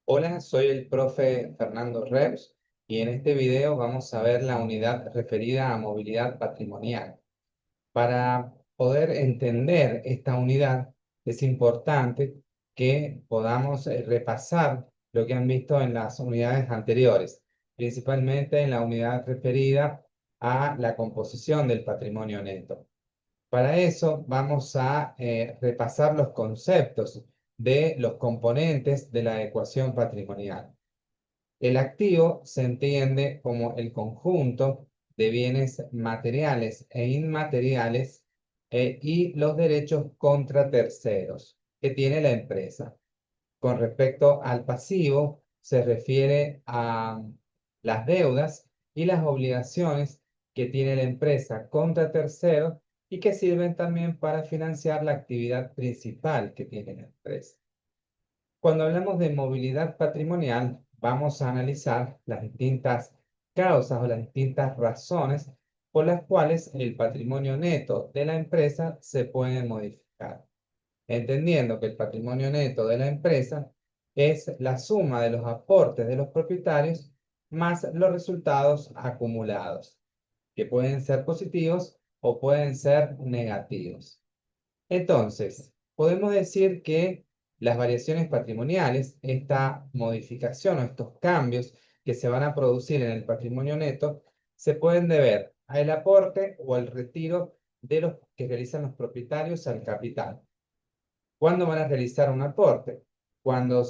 Hola, soy el profe Fernando Reus y en este video vamos a ver la unidad referida a movilidad patrimonial. Para poder entender esta unidad es importante que podamos repasar lo que han visto en las unidades anteriores, principalmente en la unidad referida a la composición del patrimonio neto. Para eso vamos a repasar los conceptos de los componentes de la ecuación patrimonial. El activo se entiende como el conjunto de bienes materiales e inmateriales y los derechos contra terceros que tiene la empresa. Con respecto al pasivo, se refiere a las deudas y las obligaciones que tiene la empresa contra terceros y que sirven también para financiar la actividad principal que tiene la empresa. Cuando hablamos de movilidad patrimonial, vamos a analizar las distintas causas o las distintas razones por las cuales el patrimonio neto de la empresa se puede modificar, entendiendo que el patrimonio neto de la empresa es la suma de los aportes de los propietarios más los resultados acumulados, que pueden ser positivos o pueden ser negativos. Entonces, podemos decir que las variaciones patrimoniales, esta modificación o estos cambios que se van a producir en el patrimonio neto, se pueden deber al aporte o al retiro de los que realizan los propietarios al capital. ¿Cuándo van a realizar un aporte? Cuando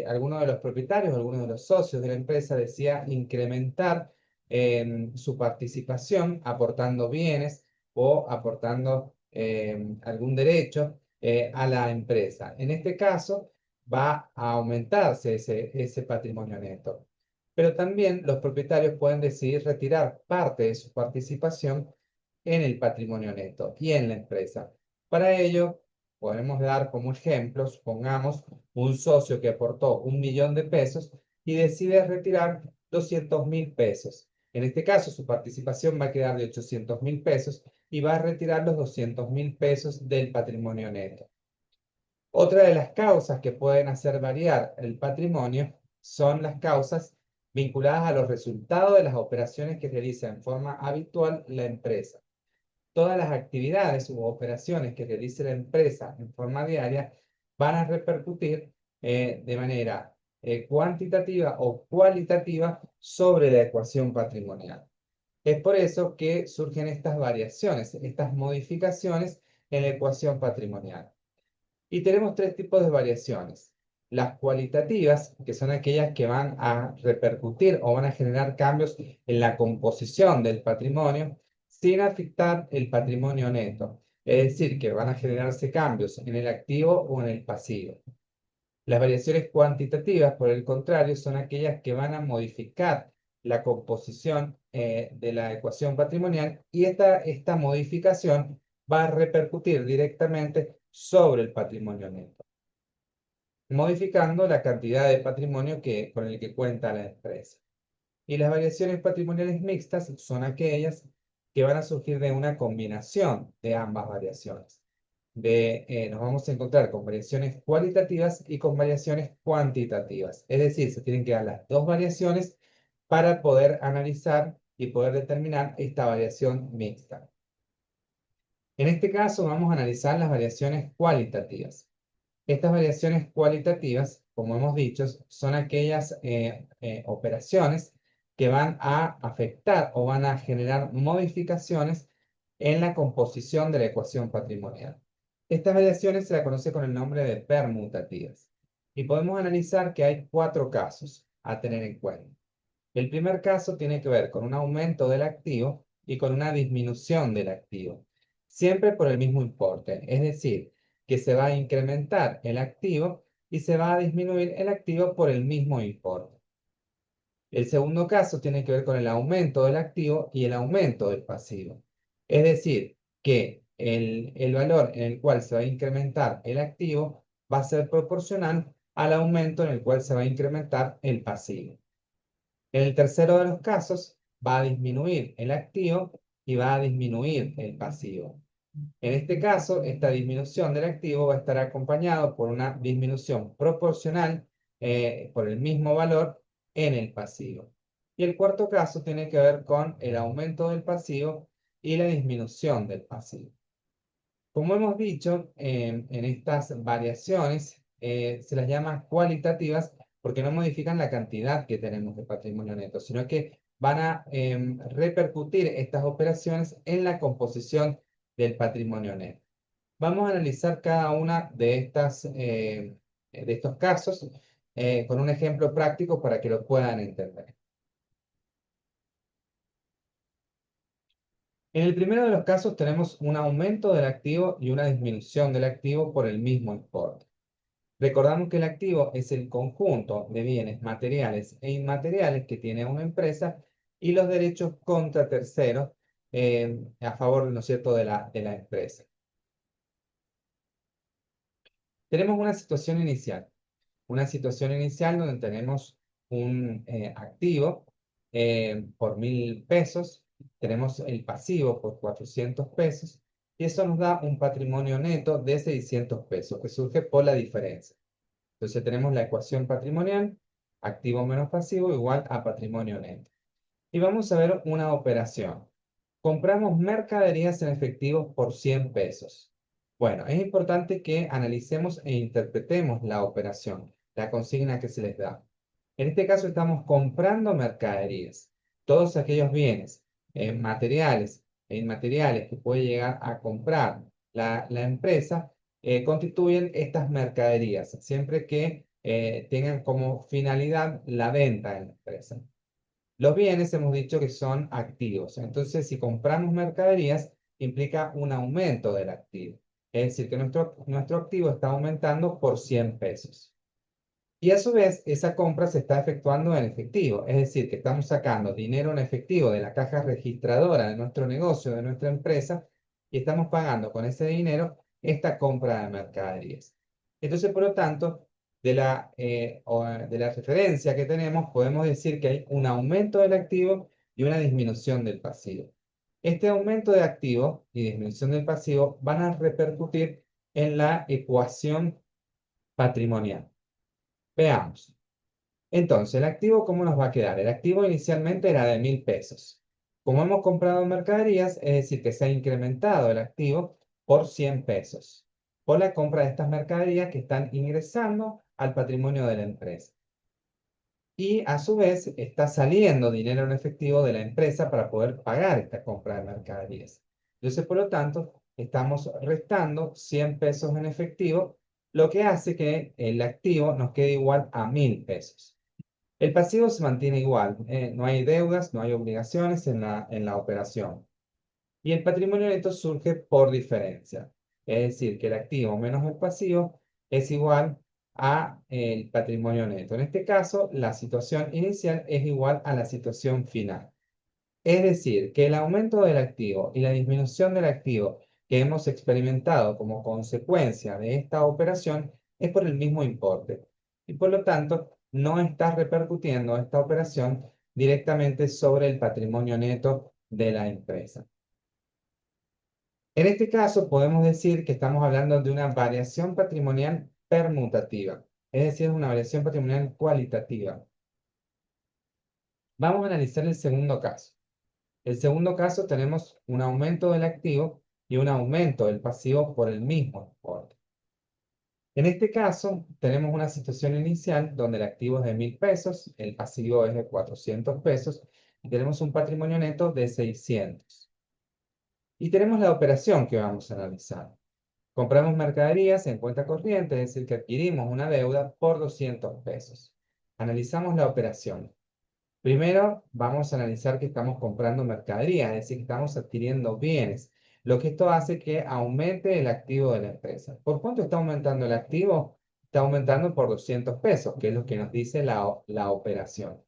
alguno de los propietarios, alguno de los socios de la empresa decía incrementar su participación aportando bienes o aportando algún derecho a la empresa. En este caso, va a aumentarse ese patrimonio neto. Pero también los propietarios pueden decidir retirar parte de su participación en el patrimonio neto y en la empresa. Para ello, podemos dar como ejemplo, supongamos, un socio que aportó 1.000.000 de pesos y decide retirar 200.000 pesos. En este caso, su participación va a quedar de 800.000 pesos y va a retirar los 200.000 pesos del patrimonio neto. Otra de las causas que pueden hacer variar el patrimonio son las causas vinculadas a los resultados de las operaciones que realiza en forma habitual la empresa. Todas las actividades u operaciones que realice la empresa en forma diaria van a repercutir de manera cuantitativa o cualitativa sobre la ecuación patrimonial. Es por eso que surgen estas variaciones, estas modificaciones en la ecuación patrimonial. Y tenemos tres tipos de variaciones. Las cualitativas, que son aquellas que van a repercutir o van a generar cambios en la composición del patrimonio sin afectar el patrimonio neto. Es decir, que van a generarse cambios en el activo o en el pasivo. Las variaciones cuantitativas, por el contrario, son aquellas que van a modificar la composición de la ecuación patrimonial y esta modificación va a repercutir directamente sobre el patrimonio neto, modificando la cantidad de patrimonio con el que cuenta la empresa. Y las variaciones patrimoniales mixtas son aquellas que van a surgir de una combinación de ambas variaciones. Nos vamos a encontrar con variaciones cualitativas y con variaciones cuantitativas. Es decir, se tienen que dar las dos variaciones para poder analizar y poder determinar esta variación mixta. En este caso vamos a analizar las variaciones cualitativas. Estas variaciones cualitativas, como hemos dicho, son aquellas operaciones que van a afectar o van a generar modificaciones en la composición de la ecuación patrimonial. Estas variaciones se las conoce con el nombre de permutativas. Y podemos analizar que hay cuatro casos a tener en cuenta. El primer caso tiene que ver con un aumento del activo y con una disminución del activo, siempre por el mismo importe, es decir, que se va a incrementar el activo y se va a disminuir el activo por el mismo importe. El segundo caso tiene que ver con el aumento del activo y el aumento del pasivo, es decir, que el valor en el cual se va a incrementar el activo va a ser proporcional al aumento en el cual se va a incrementar el pasivo. En el tercero de los casos, va a disminuir el activo y va a disminuir el pasivo. En este caso, esta disminución del activo va a estar acompañado por una disminución proporcional por el mismo valor en el pasivo. Y el cuarto caso tiene que ver con el aumento del pasivo y la disminución del pasivo. Como hemos dicho, en estas variaciones se las llama cualitativas porque no modifican la cantidad que tenemos de patrimonio neto, sino que van a repercutir estas operaciones en la composición del patrimonio neto. Vamos a analizar cada una de estos casos con un ejemplo práctico para que lo puedan entender. En el primero de los casos tenemos un aumento del activo y una disminución del activo por el mismo importe. Recordamos que el activo es el conjunto de bienes materiales e inmateriales que tiene una empresa y los derechos contra terceros a favor, ¿no es cierto?, de la empresa. Tenemos una situación inicial donde tenemos un activo por 1.000 pesos, tenemos el pasivo por 400 pesos y eso nos da un patrimonio neto de 600 pesos que surge por la diferencia. Entonces tenemos la ecuación patrimonial, activo menos pasivo igual a patrimonio neto. Y vamos a ver una operación. Compramos mercaderías en efectivo por 100 pesos. Bueno, es importante que analicemos e interpretemos la operación, la consigna que se les da. En este caso estamos comprando mercaderías. Todos aquellos bienes materiales e inmateriales que puede llegar a comprar la empresa constituyen estas mercaderías, siempre que tengan como finalidad la venta en la empresa. Los bienes hemos dicho que son activos. Entonces, si compramos mercaderías, implica un aumento del activo. Es decir, que nuestro activo está aumentando por 100 pesos. Y a su vez, esa compra se está efectuando en efectivo. Es decir, que estamos sacando dinero en efectivo de la caja registradora de nuestro negocio, de nuestra empresa, y estamos pagando con ese dinero esta compra de mercaderías. Entonces, por lo tanto, de la referencia que tenemos, podemos decir que hay un aumento del activo y una disminución del pasivo. Este aumento de activo y disminución del pasivo van a repercutir en la ecuación patrimonial. Veamos. Entonces, el activo, ¿cómo nos va a quedar? El activo inicialmente era de 1.000 pesos. Como hemos comprado mercaderías, es decir, que se ha incrementado el activo por 100 pesos por la compra de estas mercaderías que están ingresando al patrimonio de la empresa. Y a su vez está saliendo dinero en efectivo de la empresa para poder pagar esta compra de mercaderías. Entonces, por lo tanto, estamos restando 100 pesos en efectivo, lo que hace que el activo nos quede igual a 1.000 pesos. El pasivo se mantiene igual, no hay deudas, no hay obligaciones en la operación. Y el patrimonio neto surge por diferencia. Es decir, que el activo menos el pasivo es igual a el patrimonio neto. En este caso, la situación inicial es igual a la situación final. Es decir, que el aumento del activo y la disminución del activo que hemos experimentado como consecuencia de esta operación es por el mismo importe. Y por lo tanto, no está repercutiendo esta operación directamente sobre el patrimonio neto de la empresa. En este caso, podemos decir que estamos hablando de una variación patrimonial permutativa, es decir, una variación patrimonial cualitativa. Vamos a analizar el segundo caso. El segundo caso tenemos un aumento del activo y un aumento del pasivo por el mismo importe. En este caso, tenemos una situación inicial donde el activo es de 1.000 pesos, el pasivo es de 400 pesos y tenemos un patrimonio neto de 600. Y tenemos la operación que vamos a analizar. Compramos mercaderías en cuenta corriente, es decir, que adquirimos una deuda por 200 pesos. Analizamos la operación. Primero, vamos a analizar que estamos comprando mercaderías, es decir, que estamos adquiriendo bienes, lo que esto hace que aumente el activo de la empresa. ¿Por cuánto está aumentando el activo? Está aumentando por 200 pesos, que es lo que nos dice la operación.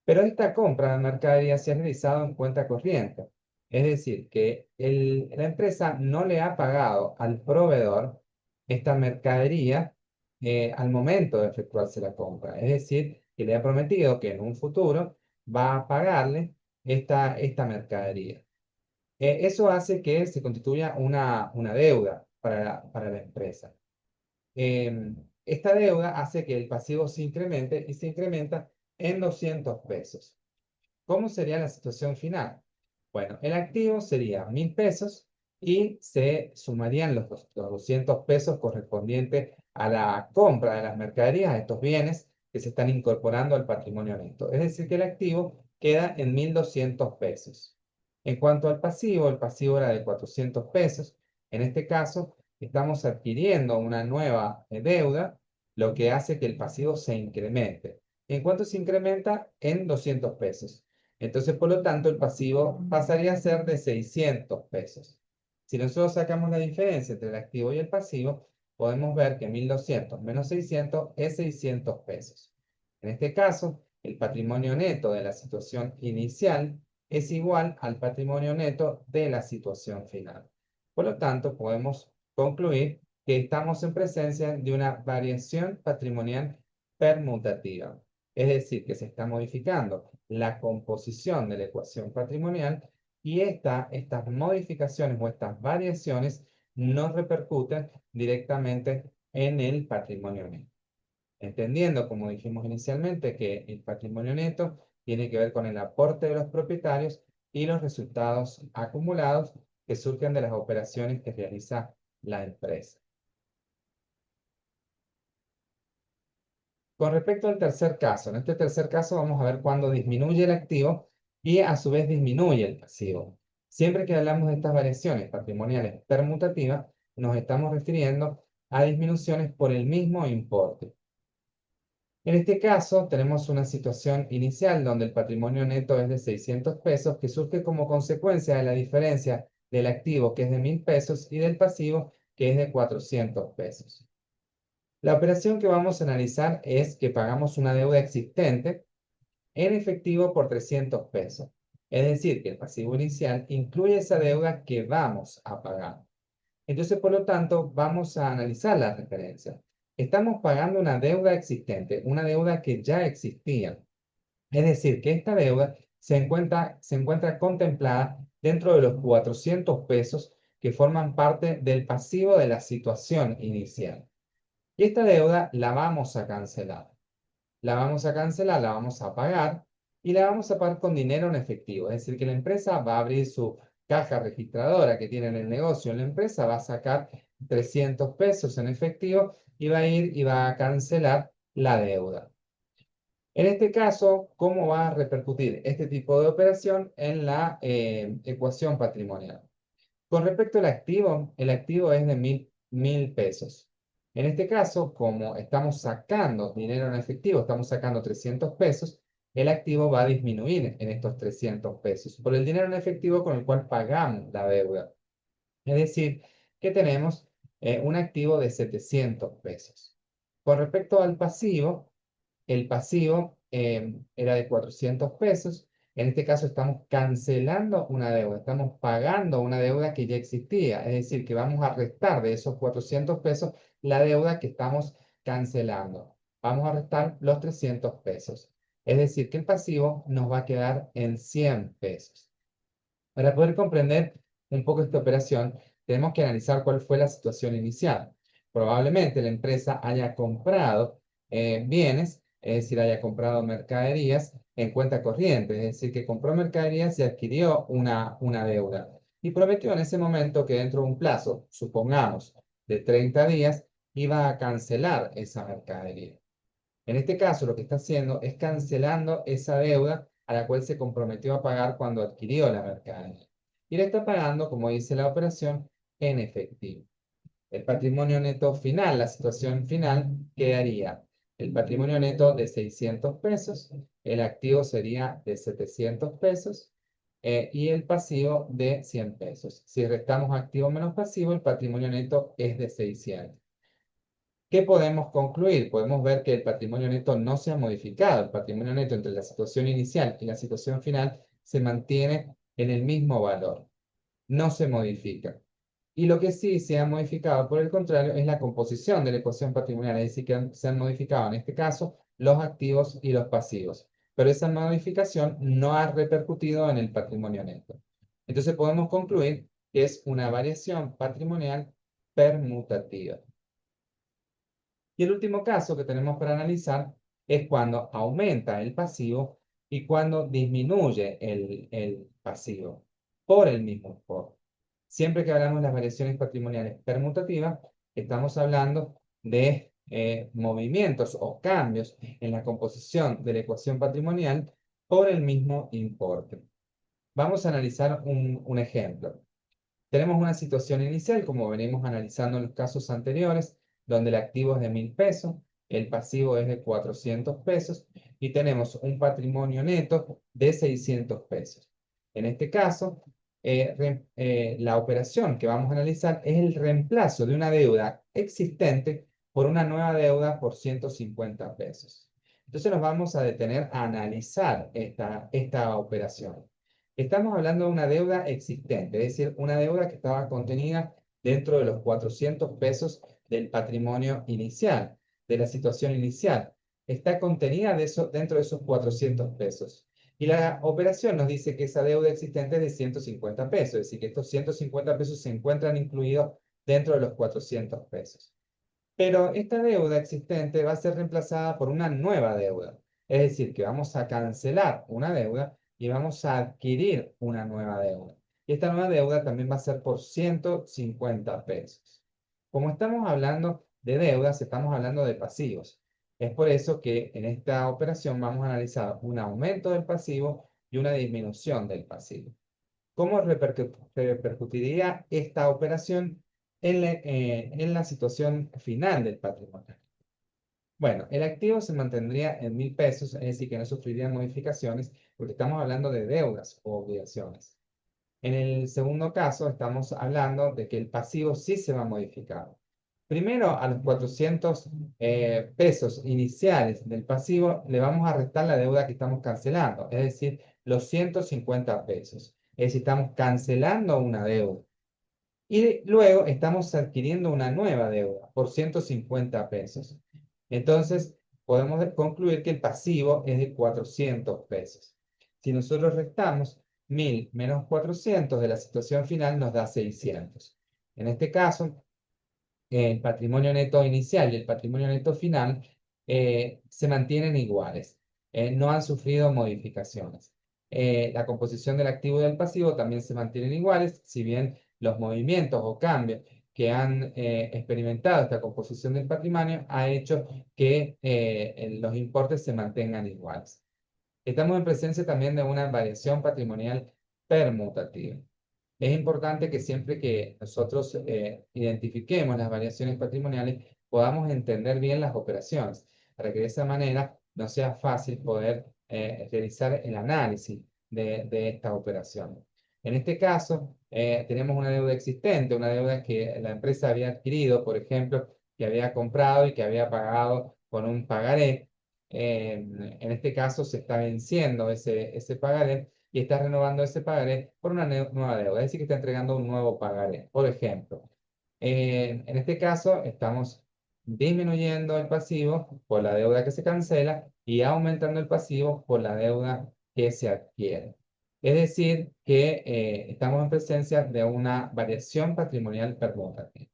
Pero esta compra de mercadería se ha realizado en cuenta corriente. Es decir, que la empresa no le ha pagado al proveedor esta mercadería al momento de efectuarse la compra. Es decir, que le ha prometido que en un futuro va a pagarle esta mercadería. Eso hace que se constituya una deuda para la empresa. esta deuda hace que el pasivo se incremente y se incrementa en 200 pesos. ¿Cómo sería la situación final? Bueno, el activo sería 1000 pesos y se sumarían los 200 pesos correspondientes a la compra de las mercaderías, a estos bienes que se están incorporando al patrimonio neto. Es decir, que el activo queda en 1200 pesos. En cuanto al pasivo, el pasivo era de 400 pesos. En este caso, estamos adquiriendo una nueva deuda, lo que hace que el pasivo se incremente. ¿En cuánto se incrementa? En 200 pesos. Entonces, por lo tanto, el pasivo pasaría a ser de 600 pesos. Si nosotros sacamos la diferencia entre el activo y el pasivo, podemos ver que 1200 menos 600 es 600 pesos. En este caso, el patrimonio neto de la situación inicial es igual al patrimonio neto de la situación final. Por lo tanto, podemos concluir que estamos en presencia de una variación patrimonial permutativa. Es decir, que se está modificando la composición de la ecuación patrimonial y estas modificaciones o estas variaciones no repercuten directamente en el patrimonio neto. Entendiendo, como dijimos inicialmente, que el patrimonio neto tiene que ver con el aporte de los propietarios y los resultados acumulados que surgen de las operaciones que realiza la empresa. Con respecto al tercer caso, en este tercer caso vamos a ver cuándo disminuye el activo y a su vez disminuye el pasivo. Siempre que hablamos de estas variaciones patrimoniales permutativas, nos estamos refiriendo a disminuciones por el mismo importe. En este caso, tenemos una situación inicial donde el patrimonio neto es de 600 pesos que surge como consecuencia de la diferencia del activo, que es de 1000 pesos, y del pasivo, que es de 400 pesos. La operación que vamos a analizar es que pagamos una deuda existente en efectivo por 300 pesos. Es decir, que el pasivo inicial incluye esa deuda que vamos a pagar. Entonces, por lo tanto, vamos a analizar la referencia. Estamos pagando una deuda existente, una deuda que ya existía. Es decir, que esta deuda se encuentra contemplada dentro de los 400 pesos que forman parte del pasivo de la situación inicial. Y esta deuda la vamos a cancelar. La vamos a cancelar, la vamos a pagar y la vamos a pagar con dinero en efectivo. Es decir, que la empresa va a abrir su caja registradora que tiene en el negocio. La empresa va a sacar 300 pesos en efectivo y va a ir y va a cancelar la deuda. En este caso, ¿cómo va a repercutir este tipo de operación en la ecuación patrimonial? Con respecto al activo, el activo es de 1000 pesos. En este caso, como estamos sacando dinero en efectivo, estamos sacando 300 pesos, el activo va a disminuir en estos 300 pesos por el dinero en efectivo con el cual pagamos la deuda. Es decir, que tenemos un activo de 700 pesos. Con respecto al pasivo, el pasivo era de 400 pesos. En este caso estamos cancelando una deuda, estamos pagando una deuda que ya existía. Es decir, que vamos a restar de esos 400 pesos la deuda que estamos cancelando. Vamos a restar los 300 pesos. Es decir, que el pasivo nos va a quedar en 100 pesos. Para poder comprender un poco esta operación, tenemos que analizar cuál fue la situación inicial. Probablemente la empresa haya comprado bienes, es decir, haya comprado mercaderías en cuenta corriente, es decir, que compró mercaderías y adquirió una deuda. Y prometió en ese momento que dentro de un plazo, supongamos, de 30 días, iba a cancelar esa mercadería. En este caso, lo que está haciendo es cancelando esa deuda a la cual se comprometió a pagar cuando adquirió la mercadería. Y le está pagando, como dice la operación, en efectivo. El patrimonio neto final, la situación final, quedaría el patrimonio neto de 600 pesos, el activo sería de 700 pesos y el pasivo de 100 pesos. Si restamos activo menos pasivo, el patrimonio neto es de 600. ¿Qué podemos concluir? Podemos ver que el patrimonio neto no se ha modificado. El patrimonio neto entre la situación inicial y la situación final se mantiene en el mismo valor. No se modifica. Y lo que sí se ha modificado, por el contrario, es la composición de la ecuación patrimonial. Es decir, que se han modificado en este caso los activos y los pasivos. Pero esa modificación no ha repercutido en el patrimonio neto. Entonces podemos concluir que es una variación patrimonial permutativa. Y el último caso que tenemos para analizar es cuando aumenta el pasivo y cuando disminuye el pasivo por el mismo importe. Siempre que hablamos de las variaciones patrimoniales permutativas, estamos hablando de movimientos o cambios en la composición de la ecuación patrimonial por el mismo importe. Vamos a analizar un ejemplo. Tenemos una situación inicial, como venimos analizando en los casos anteriores, donde el activo es de 1.000 pesos, el pasivo es de 400 pesos y tenemos un patrimonio neto de 600 pesos. En este caso, la operación que vamos a analizar es el reemplazo de una deuda existente por una nueva deuda por 150 pesos. Entonces nos vamos a detener a analizar esta operación. Estamos hablando de una deuda existente, es decir, una deuda que estaba contenida dentro de los 400 pesos del patrimonio inicial, de la situación inicial. Está contenida dentro de esos 400 pesos. Y la operación nos dice que esa deuda existente es de 150 pesos, es decir, que estos 150 pesos se encuentran incluidos dentro de los 400 pesos. Pero esta deuda existente va a ser reemplazada por una nueva deuda. Es decir, que vamos a cancelar una deuda y vamos a adquirir una nueva deuda. Y esta nueva deuda también va a ser por 150 pesos. Como estamos hablando de deudas, estamos hablando de pasivos. Es por eso que en esta operación vamos a analizar un aumento del pasivo y una disminución del pasivo. ¿Cómo repercutiría esta operación en la situación final del patrimonio? Bueno, el activo se mantendría en 1.000 pesos, es decir, que no sufriría modificaciones porque estamos hablando de deudas o obligaciones. En el segundo caso, estamos hablando de que el pasivo sí se va a modificar. Primero, a los 400 pesos iniciales del pasivo le vamos a restar la deuda que estamos cancelando, es decir, los 150 pesos. Es decir, estamos cancelando una deuda. Y luego estamos adquiriendo una nueva deuda por 150 pesos. Entonces, podemos concluir que el pasivo es de 400 pesos. Si nosotros restamos 1.000 menos 400 de la situación final, nos da 600. En este caso, el patrimonio neto inicial y el patrimonio neto final se mantienen iguales, no han sufrido modificaciones. La composición del activo y del pasivo también se mantienen iguales, si bien los movimientos o cambios que han experimentado esta composición del patrimonio ha hecho que los importes se mantengan iguales. Estamos en presencia también de una variación patrimonial permutativa. Es importante que siempre que nosotros identifiquemos las variaciones patrimoniales, podamos entender bien las operaciones, para que de esa manera no sea fácil poder realizar el análisis de esta operación. En este caso, tenemos una deuda existente, una deuda que la empresa había adquirido, por ejemplo, que había comprado y que había pagado con un pagaré. En este caso, se está venciendo ese pagaré y está renovando ese pagaré por una nueva deuda, es decir, que está entregando un nuevo pagaré. Por ejemplo, en este caso estamos disminuyendo el pasivo por la deuda que se cancela y aumentando el pasivo por la deuda que se adquiere. Es decir, que estamos en presencia de una variación patrimonial permutativa.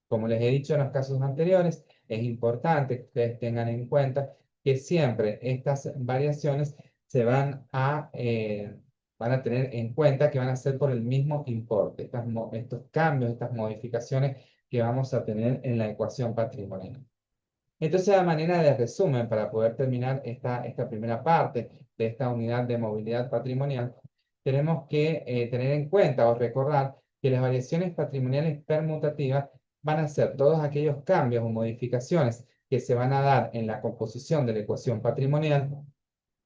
Como les he dicho en los casos anteriores, es importante que ustedes tengan en cuenta que siempre estas variaciones se van a tener en cuenta que van a ser por el mismo importe, estos cambios, estas modificaciones que vamos a tener en la ecuación patrimonial. Entonces, a manera de resumen, para poder terminar esta primera parte de esta unidad de movilidad patrimonial, tenemos que tener en cuenta o recordar que las variaciones patrimoniales permutativas van a ser todos aquellos cambios o modificaciones que se van a dar en la composición de la ecuación patrimonial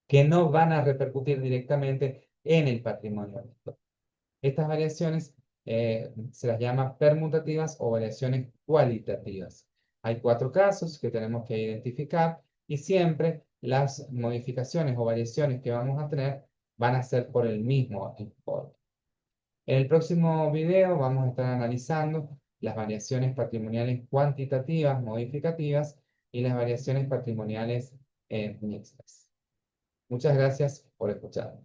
que no van a repercutir directamente en el patrimonio neto. Estas variaciones se las llama permutativas o variaciones cualitativas. Hay 4 casos que tenemos que identificar y siempre las modificaciones o variaciones que vamos a tener van a ser por el mismo importe. En el próximo video vamos a estar analizando las variaciones patrimoniales cuantitativas, modificativas y las variaciones patrimoniales mixtas. Muchas gracias por escuchar.